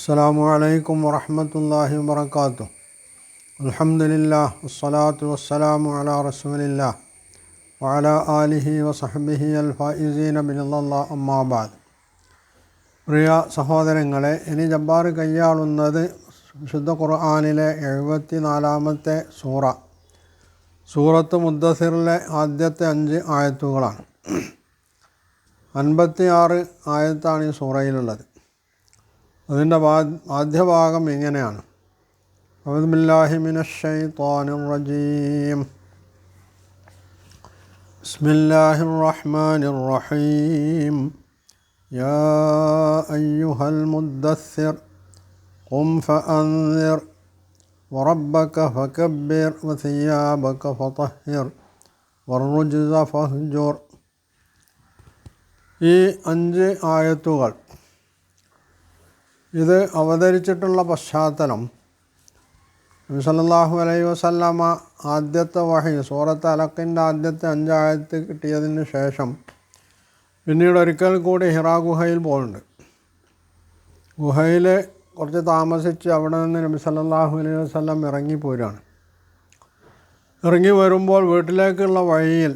അസ്സലാമു അലൈക്കും വറഹ്മത്തുള്ളാഹി വബറകാതുഹു. അൽഹംദുലില്ലാഹ് വസ്സലാത്തു വസ്സലാമു അലാ റസൂലില്ലാഹ് വഅലാ ആലിഹി വസഹ്ബിഹി അൽ ഫായിസീന ബിറളില്ലാഹി അമ്മാ ബഅദ്. പ്രിയ സഹോദരങ്ങളെ, ഇനി ജബ്ബാർ കയ്യാളുന്നത് വിശുദ്ധ ഖുർആനിലെ 74-ാമത്തെ സൂറത്ത് മുദ്ദസിറിലെ ആദ്യത്തെ 5 ആയത്തുകളാണ്. 56 ആയത്താണ് ഈ സൂറയിലുള്ളത്. അതിൻ്റെ ആദ്യ ഭാഗം ഇങ്ങനെയാണ്: അഊദു ബില്ലാഹി മിനശ് ശൈത്വാനിർ റജീം. ബിസ്മില്ലാഹിർ റഹ്മാനിർ റഹീം. യാ അയ്യുഹൽ മുദ്ദസ്സിർ ഖും ഫഅൻദിർ വറബ്ബക ഫകബ്ബിർ വസിയാബക ഫതഹിർ വറുജ്സ ഫഹ്ജുർ. ഈ 5 ആയത്തുകൾ ഇത് അവതരിച്ചിട്ടുള്ള പശ്ചാത്തലം, നബി സല്ലല്ലാഹു അലൈഹി വസല്ലമ ആദ്യത്തെ വഹി സൂറത്ത് അലക്കിൻ്റെ ആദ്യത്തെ 5 ആയത്ത് കിട്ടിയതിന് ശേഷം പിന്നീട് ഒരിക്കൽ കൂടി ഹിറാ ഗുഹയിൽ പോകുന്നുണ്ട്. ഗുഹയിൽ കുറച്ച് താമസിച്ച് അവിടെ നിന്ന് നബി സല്ലല്ലാഹു അലൈഹി വസല്ലം ഇറങ്ങിപ്പോരാണ്. ഇറങ്ങി വരുമ്പോൾ വീട്ടിലേക്കുള്ള വഴിയിൽ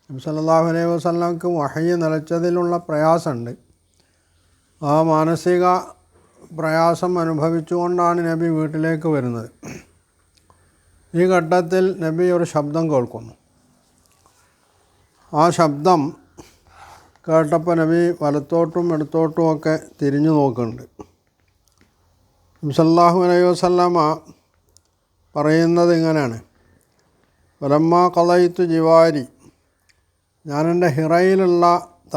നബി സല്ലല്ലാഹു അലൈഹി വസല്ലമക്ക് വഹി നിലച്ചതിലുള്ള പ്രയാസമുണ്ട്. ആ മാനസിക പ്രയാസം അനുഭവിച്ചുകൊണ്ടാണ് നബി വീട്ടിലേക്ക് വരുന്നത്. ഈ ഘട്ടത്തിൽ നബി ഒരു ശബ്ദം കേൾക്കുന്നു. ആ ശബ്ദം കേട്ടപ്പോൾ നബി വലത്തോട്ടും ഇടത്തോട്ടുമൊക്കെ തിരിഞ്ഞു നോക്കുന്നുണ്ട്. നബി സല്ലല്ലാഹു അലൈഹി വസല്ലമ പറയുന്നത് ഇങ്ങനെയാണ്: വലമ്മാ ഖളൈതു ജിവാരി, ഞാൻ എൻ്റെ ഹിറയിലുള്ള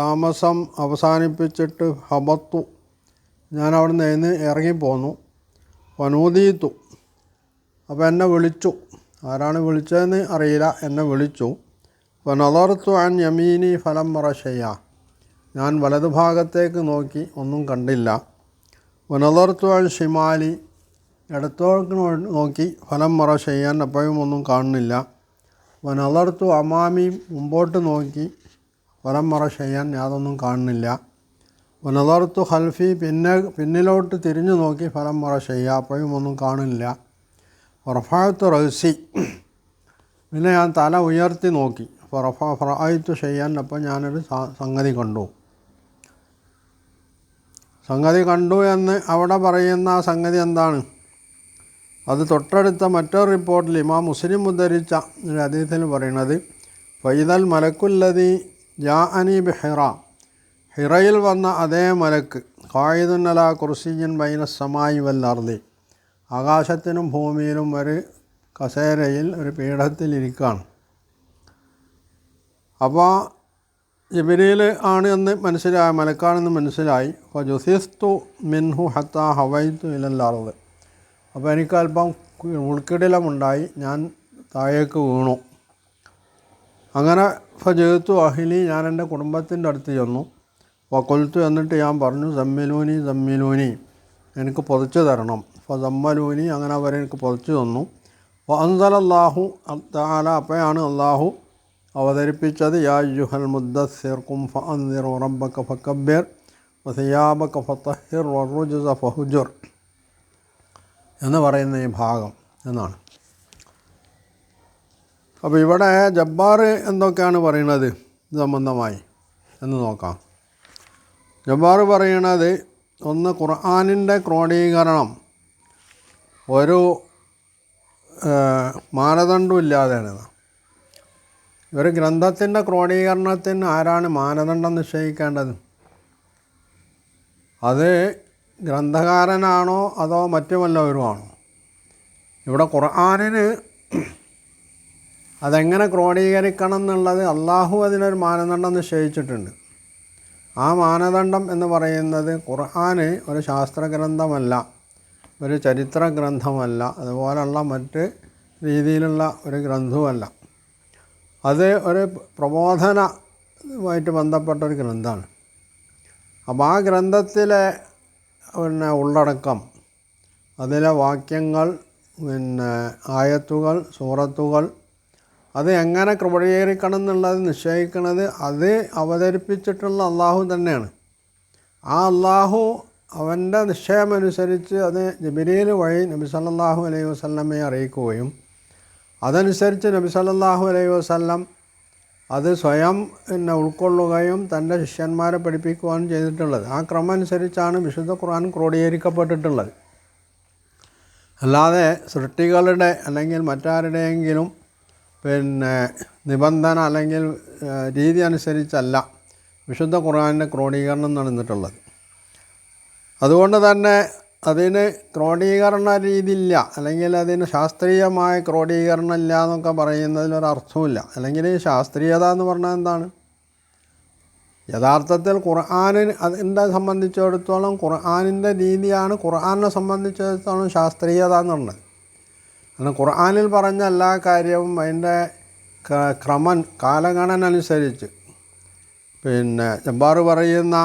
താമസം അവസാനിപ്പിച്ചിട്ട് ഹബത്തു, ഞാൻ അവിടെ നിന്ന് ഇറങ്ങിപ്പോന്നു. വനൂദീത്തു, അപ്പോൾ എന്നെ വിളിച്ചു. ആരാണ് വിളിച്ചതെന്ന് അറിയില്ല, എന്നെ വിളിച്ചു. വനളർത്തു അൻ യമീനി ഫലം റശയ്യ, ഞാൻ വലതുഭാഗത്തേക്ക് നോക്കി, ഒന്നും കണ്ടില്ല. വനളർത്തു അൻ ഷിമാലി, ഇടത്തോട്ട് നോക്കി, ഫലം റശയ്യാൻ, അപ്പോഴും ഒന്നും കാണുന്നില്ല. വനളർത്തു അമാമി, മുമ്പോട്ട് നോക്കി, ഫലം റശയ്യാൻ, യാതൊന്നും കാണുന്നില്ല. വനളർത്തു ഖൽഫി, പിന്നിലോട്ട് തിരിഞ്ഞു നോക്കി, ഫലം റശയ്യ, അപ്പോഴും ഒന്നും കാണില്ല. റഫഅതു റഅസി, പിന്നെ ഞാൻ തല ഉയർത്തി നോക്കി. ഫറഅയ്തു ഷൈഅൻ, അപ്പോൾ ഞാനൊരു സംഗതി കണ്ടു എന്ന് അവിടെ പറയുന്ന ആ സംഗതി എന്താണ്? അത് തൊട്ടടുത്ത മറ്റൊരു റിപ്പോർട്ടിൽ ഇമാം മുസ്ലിം ഉദ്ധരിച്ച ഒരു ഹദീസിൽ പറയുന്നത്: ഫൈദൽ മലക്കുല്ലദീ ജാഅനി ബിഹിറ, ഹിറയിൽ വന്ന അതേ മലക്ക് ഖായിദുൻ അലാ കുർസിയ്യിൻ ബൈന സമായി വൽ അർളി, ആകാശത്തിനും ഭൂമിയിലും ഒരു കസേരയിൽ, ഒരു പീഠത്തിലിരിക്കുകയാണ്. അപ്പോൾ ജിബ്രീൽ ആണ് എന്ന് മനസ്സിലായി, മലക്കാണെന്ന് മനസ്സിലായി. ഫജുസിസ്തു മിൻഹു ഹത്താ ഹവൈതു ഇലൽ അർള്, അപ്പോൾ എനിക്കല്പം ഉൾക്കിടിലമുണ്ടായി, ഞാൻ താഴേക്ക് വീണു. അങ്ങനെ ഫജഅ്തു അഹ്ലി, ഞാൻ എൻ്റെ കുടുംബത്തിൻ്റെ അടുത്ത് ചെന്നു. വഖുൽതു, എന്നിട്ട് ഞാൻ പറഞ്ഞു, സമ്മിലൂനി, എനിക്ക് പൊതിച്ചു തരണം. ഫസമ്മലൂനി, അങ്ങനെ അവർ എനിക്ക് പൊതിച്ചു തന്നു. അൻസലല്ലാഹു തആല, അപ്പോഴാണ് അള്ളാഹു അവതരിപ്പിച്ചത്: യാ അയ്യുഹൽ മുദ്ദസ്സിർ ഖും ഫഅൻദിർ വറബ്ബക ഫകബ്ബിർ വസിയാബക ഫതഹിർ വറുജ്സ ഫഹ്ജുർ എന്ന് പറയുന്ന ഈ ഭാഗം എന്നാണ്. അപ്പോൾ ഇവിടെ ജബ്ബാർ എന്തൊക്കെയാണ് പറയുന്നത് ഇത് സംബന്ധമായി എന്ന് നോക്കാം. ജബ്ബാർ പറയണത്, ഒന്ന്, ഖുർആനിൻ്റെ ക്രോഡീകരണം ഒരു മാനദണ്ഡവും ഇല്ലാതെയാണ്. ഒരു ഗ്രന്ഥത്തിൻ്റെ ക്രോഡീകരണത്തിന് ആരാണ് മാനദണ്ഡം നിശ്ചയിക്കേണ്ടത്? അത് ഗ്രന്ഥകാരനാണോ അതോ മറ്റു വല്ലവരുമാണോ? ഇവിടെ ഖുർആനിന് അതെങ്ങനെ ക്രോഡീകരിക്കണം എന്നുള്ളത് അള്ളാഹു അതിനൊരു മാനദണ്ഡം നിശ്ചയിച്ചിട്ടുണ്ട്. ആ മാനദണ്ഡം എന്ന് പറയുന്നത്, ഖുർആന് ഒരു ശാസ്ത്രഗ്രന്ഥമല്ല, ഒരു ചരിത്ര ഗ്രന്ഥമല്ല, അതുപോലുള്ള മറ്റ് രീതിയിലുള്ള ഒരു ഗ്രന്ഥവുമല്ല. അത് ഒരു പ്രബോധനവുമായിട്ട് ബന്ധപ്പെട്ടൊരു ഗ്രന്ഥമാണ്. അപ്പോൾ ആ ഗ്രന്ഥത്തിലെ ഉള്ളടക്കം, അതിലെ വാക്യങ്ങൾ, ആയത്തുകൾ, സൂറത്തുകൾ, അത് എങ്ങനെ ക്രോഡീകരിക്കണം എന്നുള്ളത് നിശ്ചയിക്കുന്നത് അത് അവതരിപ്പിച്ചിട്ടുള്ള അള്ളാഹു തന്നെയാണ്. ആ അള്ളാഹു അവൻ്റെ നിശ്ചയമനുസരിച്ച് അത് ജിബ്രീൽ വഴി നബി സല്ലല്ലാഹു അലൈഹി വസല്ലമയെ അറിയിക്കുകയും അതനുസരിച്ച് നബി സല്ലല്ലാഹു അലൈഹി വസല്ലം അത് സ്വയം ഉൾക്കൊള്ളുകയും തൻ്റെ ശിഷ്യന്മാരെ പഠിപ്പിക്കുകയും ചെയ്തിട്ടുള്ളത്. ആ ക്രമം അനുസരിച്ചാണ് വിശുദ്ധ ഖുർആൻ ക്രോഡീകരിക്കപ്പെട്ടിട്ടുള്ളത്. അല്ലാതെ സൃഷ്ടികളുടെ അല്ലെങ്കിൽ മറ്റാരുടെയെങ്കിലും നിബന്ധന അല്ലെങ്കിൽ രീതി അനുസരിച്ചല്ല വിശുദ്ധ ഖുർആനിൻ്റെ ക്രോഡീകരണം നടന്നിട്ടുള്ളത്. അതുകൊണ്ട് തന്നെ അതിന് ക്രോഡീകരണ രീതിയില്ല, അല്ലെങ്കിൽ അതിന് ശാസ്ത്രീയമായ ക്രോഡീകരണം ഇല്ല എന്നൊക്കെ പറയുന്നതിലൊരർത്ഥമില്ല. അല്ലെങ്കിൽ ഈ ശാസ്ത്രീയത എന്ന് പറഞ്ഞാൽ എന്താണ്? യഥാർത്ഥത്തിൽ ഖുർആനിന് അതിൻ്റെ സംബന്ധിച്ചിടത്തോളം ഖുർആനിൻ്റെ രീതിയാണ് ഖുർആനിനെ സംബന്ധിച്ചിടത്തോളം ശാസ്ത്രീയത എന്ന് പറഞ്ഞത്. കാരണം ഖുർആനിൽ പറഞ്ഞ എല്ലാ കാര്യവും അതിൻ്റെ ക്രമം കാലഗണന അനുസരിച്ച് ജബ്ബാർ പറയുന്ന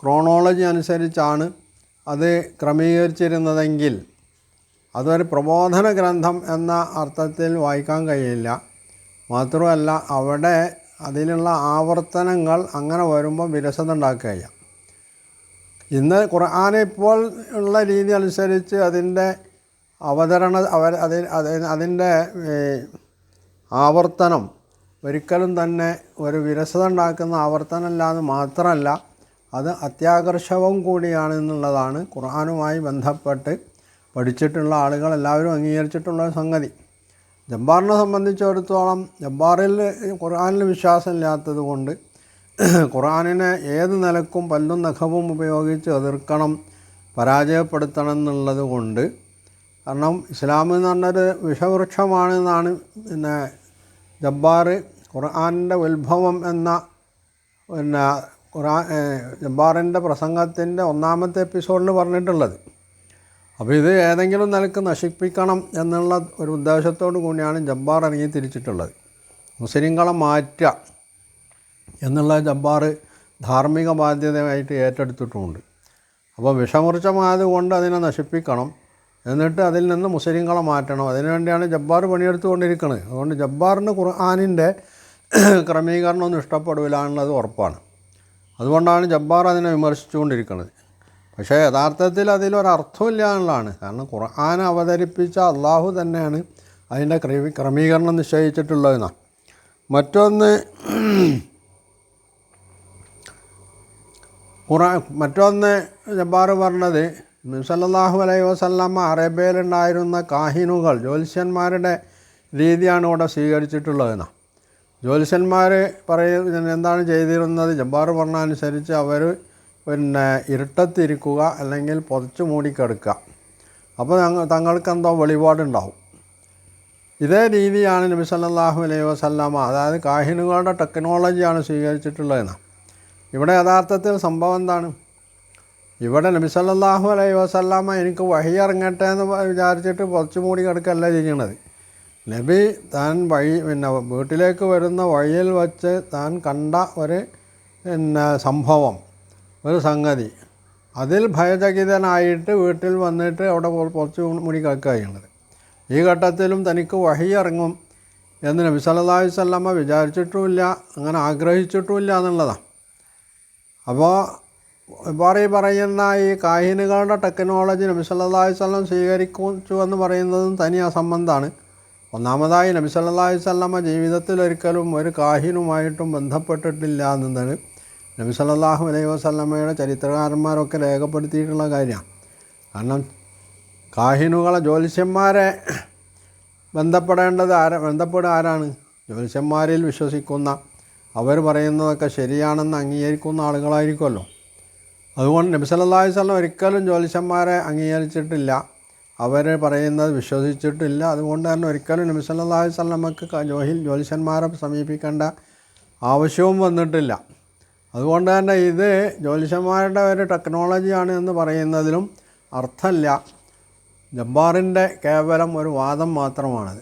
ക്രോണോളജി അനുസരിച്ചാണ് അത് ക്രമീകരിച്ചിരുന്നതെങ്കിൽ അതൊരു പ്രബോധന ഗ്രന്ഥം എന്ന അർത്ഥത്തിൽ വായിക്കാൻ കഴിയില്ല. മാത്രമല്ല അവിടെ അതിലുള്ള ആവർത്തനങ്ങൾ അങ്ങനെ വരുമ്പോൾ വിരസത ഉണ്ടാക്കുകയില്ല. ഇന്ന് ഖുർആൻ ഇപ്പോൾ ഉള്ള രീതി അനുസരിച്ച് അതിൻ്റെ അതിൻ്റെ ആവർത്തനം ഒരിക്കലും തന്നെ ഒരു വിരസത ഉണ്ടാക്കുന്ന ആവർത്തനമല്ല എന്ന് മാത്രമല്ല, അത് അത്യാകർഷവും കൂടിയാണ് എന്നുള്ളതാണ് ഖുർആനുമായി ബന്ധപ്പെട്ട് പഠിച്ചിട്ടുള്ള ആളുകൾ എല്ലാവരും അംഗീകരിച്ചിട്ടുള്ള സംഗതി. ജബ്ബാറിനെ സംബന്ധിച്ചിടത്തോളം ഖുർആനിൽ വിശ്വാസമില്ലാത്തത് കൊണ്ട് ഖുർആനിനെ ഏത് നിലക്കും പല്ലും നഖവും ഉപയോഗിച്ച് എതിർക്കണം, പരാജയപ്പെടുത്തണം എന്നുള്ളത് കൊണ്ട്. കാരണം ഇസ്ലാം എന്ന് പറഞ്ഞൊരു വിഷവൃക്ഷമാണെന്നാണ് ജബ്ബാർ ഖുർആനിൻ്റെ ഉത്ഭവം എന്ന ജബ്ബാറിൻ്റെ പ്രസംഗത്തിൻ്റെ 1ാമത്തെ എപ്പിസോഡിൽ പറഞ്ഞിട്ടുള്ളത്. അപ്പോൾ ഇത് ഏതെങ്കിലും നിലക്ക് നശിപ്പിക്കണം എന്നുള്ള ഒരു ഉദ്ദേശത്തോടു കൂടിയാണ് ജബ്ബാർ ഇറങ്ങി തിരിച്ചിട്ടുള്ളത്. മുസ്ലിങ്ങളെ മാറ്റുക എന്നുള്ള ജബ്ബാർ ധാർമ്മിക ബാധ്യതയായിട്ട് ഏറ്റെടുത്തിട്ടുമുണ്ട്. അപ്പോൾ വിഷമൃക്ഷമായതുകൊണ്ട് അതിനെ നശിപ്പിക്കണം, എന്നിട്ട് അതിൽ നിന്ന് മുസ്ലിങ്ങളെ മാറ്റണം. അതിനുവേണ്ടിയാണ് ജബ്ബാർ പണിയെടുത്തുകൊണ്ടിരിക്കുന്നത്. അതുകൊണ്ട് ജബ്ബാറിന് ഖുർആനിൻ്റെ ക്രമീകരണമൊന്നും ഇഷ്ടപ്പെടില്ല എന്നുള്ളത് ഉറപ്പാണ്. അതുകൊണ്ടാണ് ജബ്ബാർ അതിനെ വിമർശിച്ചുകൊണ്ടിരിക്കുന്നത്. പക്ഷേ യഥാർത്ഥത്തിൽ അതിലൊരർത്ഥമില്ല എന്നുള്ളതാണ്. കാരണം ഖുർആൻ അവതരിപ്പിച്ച അള്ളാഹു തന്നെയാണ് അതിൻ്റെ ക്രമീകരണം നിശ്ചയിച്ചിട്ടുള്ളതെന്നാണ്. മറ്റൊന്ന് ജബ്ബാർ പറഞ്ഞത്, നബി സല്ലല്ലാഹു അലൈഹി വസല്ലമ അറേബ്യയിലുണ്ടായിരുന്ന കാഹിനുകൾ, ജ്യോത്സ്യന്മാരുടെ രീതിയാണ് ഇവിടെ സ്വീകരിച്ചിട്ടുള്ളതെന്നാണ്. ജ്യോത്സ്യന്മാർ എന്താണ് ചെയ്തിരുന്നത്? ജബ്ബാർ പറഞ്ഞ അനുസരിച്ച് അവർ ഇരുട്ടത്തിരിക്കുക അല്ലെങ്കിൽ പുതച്ച് മൂടിക്കിടക്കുക. അപ്പോൾ തങ്ങൾക്കെന്തോ വെളിപാടുണ്ടാവും. ഇതേ രീതിയാണ് നബി സല്ലല്ലാഹു അലൈഹി വസല്ലമ, അതായത് കാഹിനുകളുടെ ടെക്നോളജിയാണ് സ്വീകരിച്ചിട്ടുള്ളതെന്നാണ്. ഇവിടെ യഥാർത്ഥത്തിൽ സംഭവം എന്താണ്? ഇവിടെ നബി സല്ലല്ലാഹു അലൈഹി വസല്ലമ എനിക്ക് വഹി ഇറങ്ങട്ടെ എന്ന് വിചാരിച്ചിട്ട് പുതച്ച് മൂടി കിടക്കല്ല ചെയ്യണത്. നബി താൻ വീട്ടിലേക്ക് വരുന്ന വഴിയിൽ വച്ച് താൻ കണ്ട ഒരു സംഭവം, ഒരു സംഗതി, അതിൽ ഭയചകിതനായിട്ട് വീട്ടിൽ വന്നിട്ട് അവിടെ പുതച്ച് മൂടി കിടക്കുക ചെയ്യുന്നത്. ഈ ഘട്ടത്തിലും തനിക്ക് വഹി ഇറങ്ങും എന്ന് നബി സല്ലല്ലാഹു അലൈഹി വസല്ലമ വിചാരിച്ചിട്ടുമില്ല, അങ്ങനെ ആഗ്രഹിച്ചിട്ടുമില്ല എന്നുള്ളതാണ്. അപ്പോൾ പറയുന്ന ഈ കാഹിനുകളുടെ ടെക്നോളജി നബി സല്ലല്ലാഹു അലൈഹി വസല്ലം സ്വീകരിച്ചു എന്ന് പറയുന്നതും തനി അസംബന്ധമാണ്. ഒന്നാമതായി നബി സല്ലല്ലാഹു അലൈഹി വസല്ലമ ജീവിതത്തിലൊരിക്കലും ഒരു കാഹിനുമായിട്ടും ബന്ധപ്പെട്ടിട്ടില്ല എന്നതാണ് നബി സല്ലല്ലാഹു അലൈഹി വസല്ലമയുടെ ചരിത്രകാരന്മാരൊക്കെ രേഖപ്പെടുത്തിയിട്ടുള്ള കാര്യമാണ്. കാരണം കാഹിനുകളെ, ജ്യോത്സ്യന്മാരെ ബന്ധപ്പെടുക ആരാണ്? ജ്യോത്സ്യന്മാരിൽ വിശ്വസിക്കുന്ന, അവർ പറയുന്നതൊക്കെ ശരിയാണെന്ന് അംഗീകരിക്കുന്ന ആളുകളായിരിക്കുമല്ലോ. അതുകൊണ്ട് നബി സല്ലല്ലാഹു അലൈഹി വസല്ലം ഒരിക്കലും ജ്യോത്സ്യന്മാരെ അംഗീകരിച്ചിട്ടില്ല, അവർ പറയുന്നത് വിശ്വസിച്ചിട്ടില്ല. അതുകൊണ്ട് തന്നെ ഒരിക്കലും നബി സല്ലല്ലാഹു അലൈഹി വസല്ലമക്ക് ജ്യോത്സ്യന്മാരെ സമീപിക്കേണ്ട ആവശ്യവും വന്നിട്ടില്ല. അതുകൊണ്ട് തന്നെ ഇത് ജ്യോത്സ്യന്മാരുടെ ഒരു ടെക്നോളജിയാണ് എന്ന് പറയുന്നതിലും അർത്ഥമില്ല. ജബ്ബാറിൻ്റെ കേവലം ഒരു വാദം മാത്രമാണത്.